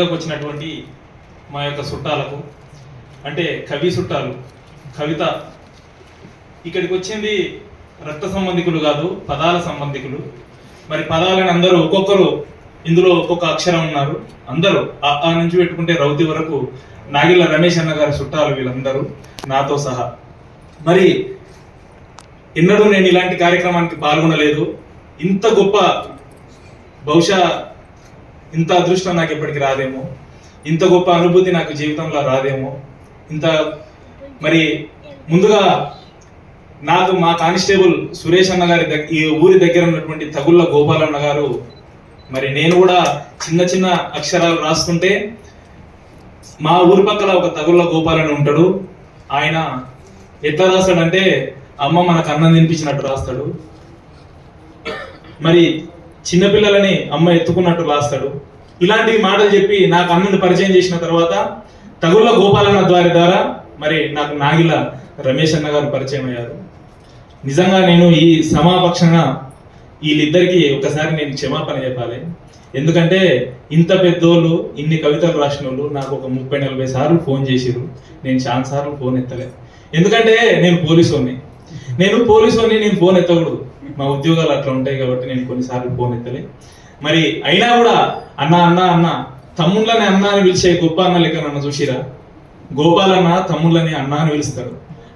వచ్చినటువంటి మా యొక్క చుట్టాలకు అంటే కవి చుట్టాలు కవిత ఇక్కడికి వచ్చింది రక్త సంబంధికులు కాదు, పదాల సంబంధికులు. మరి పదాలని అందరూ ఒక్కొక్కరు ఇందులో ఒక్కొక్క అక్షరం ఉన్నారు. అందరూ ఆ నుంచి పెట్టుకుంటే రౌతి వరకు నాగిళ్ళ రమేష్ అన్న గారి చుట్టాలు వీళ్ళందరూ నాతో సహా. మరి ఎన్నడూ నేను ఇలాంటి కార్యక్రమానికి పాల్గొనలేదు. ఇంత గొప్ప బహుశా ఇంత అదృష్టం నాకు ఎప్పటికి రాదేమో, ఇంత గొప్ప అనుభూతి నాకు జీవితంలో రాదేమో. మరి ముందుగా నాకు మా కానిస్టేబుల్ సురేష్ అన్న గారి ఈ ఊరి దగ్గర ఉన్నటువంటి తగుళ్ళ గోపాలన్న గారు, మరి నేను కూడా చిన్న చిన్న అక్షరాలు రాస్తుంటే మా ఊరి పక్కల ఒక తగుళ్ళ గోపాలని ఉంటాడు. ఆయన ఎట్లా రాస్తాడంటే అమ్మ మనకు అన్నం తినిపించినట్టు రాస్తాడు. మరి చిన్నపిల్లలని అమ్మ ఎత్తుకున్నట్టు రాస్తాడు. ఇలాంటి మాటలు చెప్పి నాకు అన్నని పరిచయం చేసిన తర్వాత తగుళ్ళ గోపాలన్న ద్వారా మరి నాకు నాగిళ్ళ రమేష్ అన్న గారు పరిచయం అయ్యారు. నిజంగా నేను ఈ సమాపక్షంగా వీళ్ళిద్దరికి ఒకసారి నేను క్షమాపణ చెప్పాలి. ఎందుకంటే ఇంత పెద్దోళ్ళు ఇన్ని కవితలు రాసిన వాళ్ళు నాకు ఒక 30-40 సార్లు ఫోన్ చేసిరు. నేను చాలా సార్లు ఫోన్ ఎత్తలే. ఎందుకంటే నేను పోలీసుని నేను ఫోన్ ఎత్తకూడదు. మా ఉద్యోగాలు అట్లా ఉంటాయి కాబట్టి నేను కొన్నిసార్లు ఫోన్ ఎత్తలే. మరి అయినా కూడా అన్న అన్న అన్న తమ్ముళ్ళని అన్న అని పిలిచే గొప్ప అన్న లెక్క నన్ను చూసిరా. గోపాలన్న తమ్ముళ్ళని అన్న అని పిలుస్తాడు,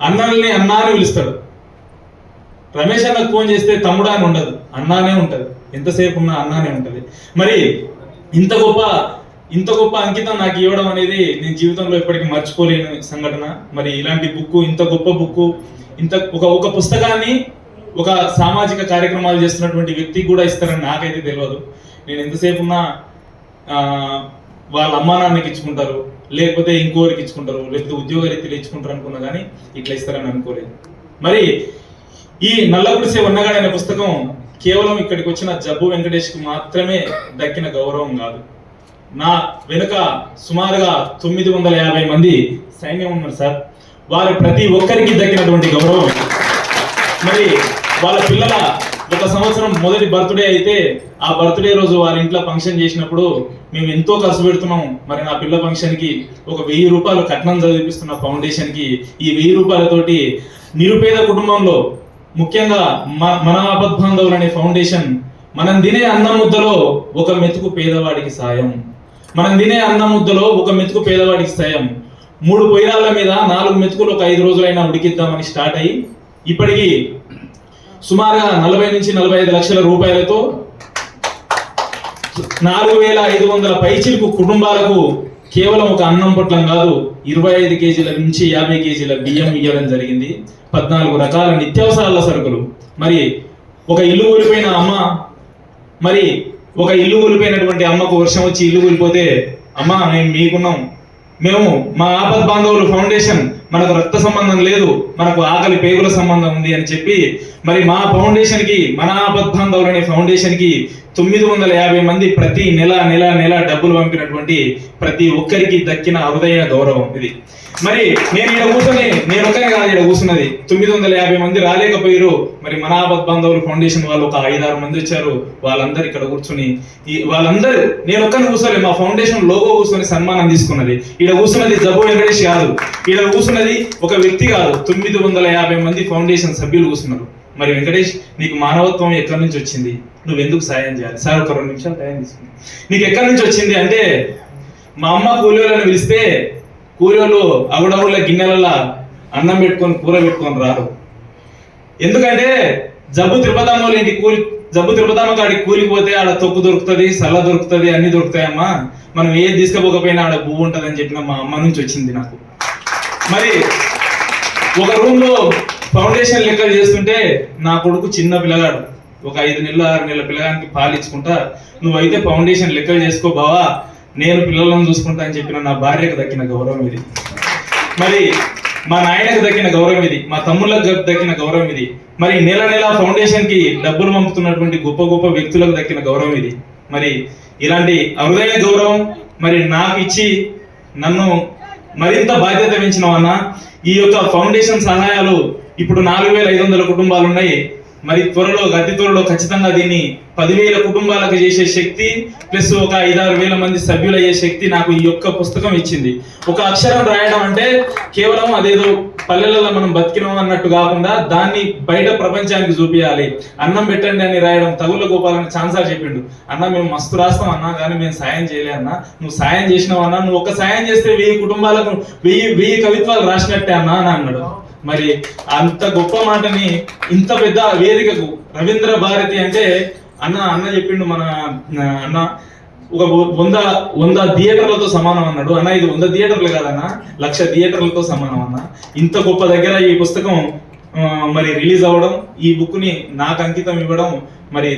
అన్నల్ని అన్న అని పిలుస్తాడు. రమేష్ అన్నకు ఫోన్ చేస్తే తమ్ముడా అని ఉండదు, అన్నానే ఉంటది. ఎంతసేపు ఉన్నా అన్నానే ఉంటది. మరి ఇంత గొప్ప అంకితం నాకు ఇవ్వడం అనేది నేను జీవితంలో ఎప్పటికీ మర్చిపోలేని సంఘటన. మరి ఇలాంటి బుక్, ఇంత గొప్ప బుక్, ఇంత ఒక పుస్తకాన్ని ఒక సామాజిక కార్యక్రమాలు చేస్తున్నటువంటి వ్యక్తికి కూడా ఇస్తారని నాకైతే తెలియదు. నేను ఎంతసేపు ఉన్నా వాళ్ళ అమ్మా నాన్నకి ఇచ్చుకుంటారు, లేకపోతే ఇంకోరికి ఇచ్చుకుంటారు, లేకపోతే ఉద్యోగ రీతిలో ఇచ్చుకుంటారు అనుకున్నా కానీ ఇట్లా ఇస్తారని అనుకోలేదు. మరి ఈ నల్లగుడిసే ఉన్నగాడు అనే పుస్తకం కేవలం ఇక్కడికి వచ్చిన జబ్బు వెంకటేష్కి మాత్రమే దక్కిన గౌరవం కాదు. నా వెనుక సుమారుగా 950 మంది సైన్యం ఉన్నారు సార్. వారి ప్రతి ఒక్కరికి దక్కినటువంటి గౌరవం. మరి వాళ్ళ పిల్లల ఒక సంవత్సరం మొదటి బర్త్డే అయితే ఆ బర్త్డే రోజు వారి ఇంట్లో ఫంక్షన్ చేసినప్పుడు మేము ఎంతో ఖర్చు పెడుతున్నాం. మరి నా పిల్ల ఫంక్షన్కి ఒక 1000 రూపాయలు కట్నం చదివిస్తున్న ఫౌండేషన్కి ఈ 1000 రూపాయలతోటి నిరుపేద కుటుంబంలో, ముఖ్యంగా మన ఆపద్బాంధవులు అనే ఫౌండేషన్ మనం తినే అన్నం ముద్దలో ఒక మెతుకు పేదవాడికి సాయం, 3 పొయ్యిరాళ్ళ మీద 4 మెతుకులు ఒక 5 రోజులైనా ఉడికిద్దామని స్టార్ట్ అయ్యి ఇప్పటికీ సుమారుగా 40 నుంచి 45 లక్షల రూపాయలతో 4500 పైచిలుకు కుటుంబాలకు కేవలం ఒక అన్నం పొట్లం కాదు 25 కేజీల నుంచి 50 కేజీల బియ్యం ఇవ్వడం జరిగింది. 14 రకాల నిత్యావసరాల సరుకులు. మరి ఒక ఇల్లు కూలిపోయినటువంటి అమ్మకు వర్షం వచ్చి ఇల్లు కూలిపోతే, అమ్మ మేము మీకున్నాం, మేము మా ఆపద్ బాంధవులు ఫౌండేషన్, మనకు రక్త సంబంధం లేదు, మనకు ఆకలి పేగుల సంబంధం ఉంది అని చెప్పి మరి మా ఫౌండేషన్ కి, మన ఆపద్ బాంధవులు అనే ఫౌండేషన్ కి 950 మంది ప్రతి నెల డబ్బులు పంపినటువంటి ప్రతి ఒక్కరికి దక్కిన అరుదైన గౌరవం ఇది. మరి నేను ఒక్కనే కాదు ఇక్కడ కూర్చున్నది, 950 మంది రాలేకపోయారు. మరి మన ఆపద్ బాంధవులు ఫౌండేషన్ వాళ్ళు ఒక 5-6 మంది వచ్చారు. వాళ్ళందరూ ఇక్కడ కూర్చుని వాళ్ళందరూ, నేను ఒక్కరిని కూర్చోలేదు, మా ఫౌండేషన్ లోగో కూర్చొని సన్మానం తీసుకున్నది. ఇక్కడ కూర్చున్నది జబ్బు వెంకటేష్ కాదు, ఇక్కడ కూర్చున్నది ఒక వ్యక్తి కాదు, 950 మంది ఫౌండేషన్ సభ్యులు కూర్చున్నారు. మరి వెంకటేష్, నీకు మానవత్వం ఎక్కడి నుంచి వచ్చింది? నువ్వెందుకు సాయం చేయాలి? సార్ ఒక 2 నిమిషాలు టైం తీసుకుని, నీకు ఎక్కడి నుంచి వచ్చింది అంటే, మా అమ్మ కూలీలను పిలిస్తే కూలీలు అగుడగుళ్ళ గిన్నెలలో అన్నం పెట్టుకొని కూర పెట్టుకొని రారు. ఎందుకంటే జబ్బు తిరుపతమ్మ కాడికి కూలిపోతే ఆడ తొక్కు దొరుకుతుంది, సల్ల దొరుకుతుంది, అన్ని దొరుకుతాయమ్మా, మనం ఏది తీసుకుపోకపోయినా ఆడ పువ్వు ఉంటుంది అని చెప్పిన మా అమ్మ నుంచి వచ్చింది నాకు. మరి ఒక రూమ్ లో ఫౌండేషన్ లెక్కలు చేస్తుంటే నా కొడుకు చిన్న పిల్లగాడు, ఒక 5 నెలల 6 నెలల పిల్లగానికి పాలించుకుంటా, నువ్వైతే ఫౌండేషన్ లెక్కలు చేసుకో బావా, నేను పిల్లలను చూసుకుంటా అని చెప్పిన నా భార్యకు దక్కిన గౌరవం ఇది. మరి మా నాయనకు దక్కిన గౌరవం ఇది, మా తమ్ముళ్ళకు దక్కిన గౌరవం ఇది. మరి నెల ఫౌండేషన్ కి డబ్బులు పంపుతున్నటువంటి గొప్ప వ్యక్తులకు దక్కిన గౌరవం ఇది. మరి ఇలాంటి అరుదైన గౌరవం మరి నాకు ఇచ్చి నన్ను మరింత బాధ్యత పెంచినవన్నా. ఈ యొక్క ఫౌండేషన్ సహాయాలు ఇప్పుడు 4500 కుటుంబాలు ఉన్నాయి. మరి అతి త్వరలో ఖచ్చితంగా దీన్ని 10,000 కుటుంబాలకు చేసే శక్తి ప్లస్ ఒక 5-6 వేల మంది సభ్యులయ్యే శక్తి నాకు ఈ యొక్క పుస్తకం ఇచ్చింది. ఒక అక్షరం రాయడం అంటే కేవలం అదేదో పల్లెలలో మనం బతికినాం అన్నట్టు కాకుండా దాన్ని బయట ప్రపంచానికి చూపించాలి. అన్నం పెట్టండి అని రాయడం తగుల గోపాలని ఛాన్సా చెప్పిండు. అన్న మేము మస్తు రాస్తాం అన్నా, కానీ మేము సాయం చేయలే అన్న. నువ్వు సాయం చేసినావు అన్న, నువ్వు ఒక సాయం చేస్తే 1000 కుటుంబాలకు 1000 కవిత్వాలు రాసినట్టే అన్నా అని అన్నాడు. మరి అంత గొప్ప మాటని ఇంత పెద్ద వేదికకు రవీంద్ర భారతి అంటే అన్న చెప్పిండు. మన అన్న ఒక 100 థియేటర్లతో సమానం అన్నాడు. అన్న ఇది 100 థియేటర్లు కాదన్న, 1,00,000 థియేటర్లతో సమానం అన్న. ఇంత గొప్ప దగ్గర ఈ పుస్తకం మరి రిలీజ్ అవ్వడం, ఈ బుక్ ని నాకు అంకితం ఇవ్వడం, మరి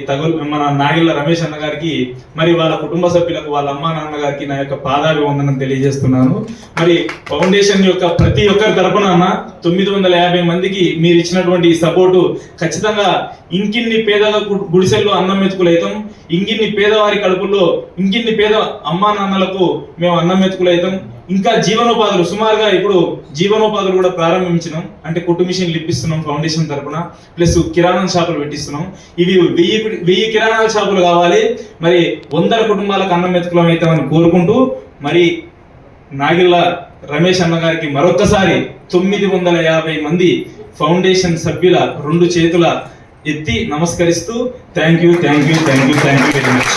మన నాగిళ్ళ రమేష్ అన్న గారికి, మరి వాళ్ళ కుటుంబ సభ్యులకు, వాళ్ళ అమ్మా నాన్న గారికి నా యొక్క పాదాభివందనం తెలియజేస్తున్నాను. మరి ఫౌండేషన్ యొక్క ప్రతి ఒక్కరి తరపున 950 మందికి మీరు ఇచ్చినటువంటి ఈ సపోర్టు ఖచ్చితంగా ఇంకిన్ని పేద గుడిసెల్లో అన్నం మెతుకులైతాం, ఇంకిన్ని పేదవారి కడుపుల్లో ఇంకిన్ని పేద అమ్మా నాన్నలకు మేము అన్నం మెతుకులైతాం. ఇంకా జీవనోపాధులు సుమారుగా ఇప్పుడు జీవనోపాధులు కూడా ప్రారంభించినాం. అంటే కుట్టు మిషన్లు ఇప్పిస్తున్నాం ఫౌండేషన్ తరపున, ప్లస్ కిరాణా షాపులు పెట్టిస్తున్నాం. ఇవి 1000 కిరాణా షాపులు కావాలి. మరి 100 కుటుంబాలకు అన్నం మెతుకులం అవుతామని కోరుకుంటూ, మరి నాగిళ్ళ రమేష్ అన్న గారికి మరొక్కసారి 950 మంది ఫౌండేషన్ సభ్యుల 2 చేతుల ఎత్తి నమస్కరిస్తూ థ్యాంక్ యూ వెరీ మచ్.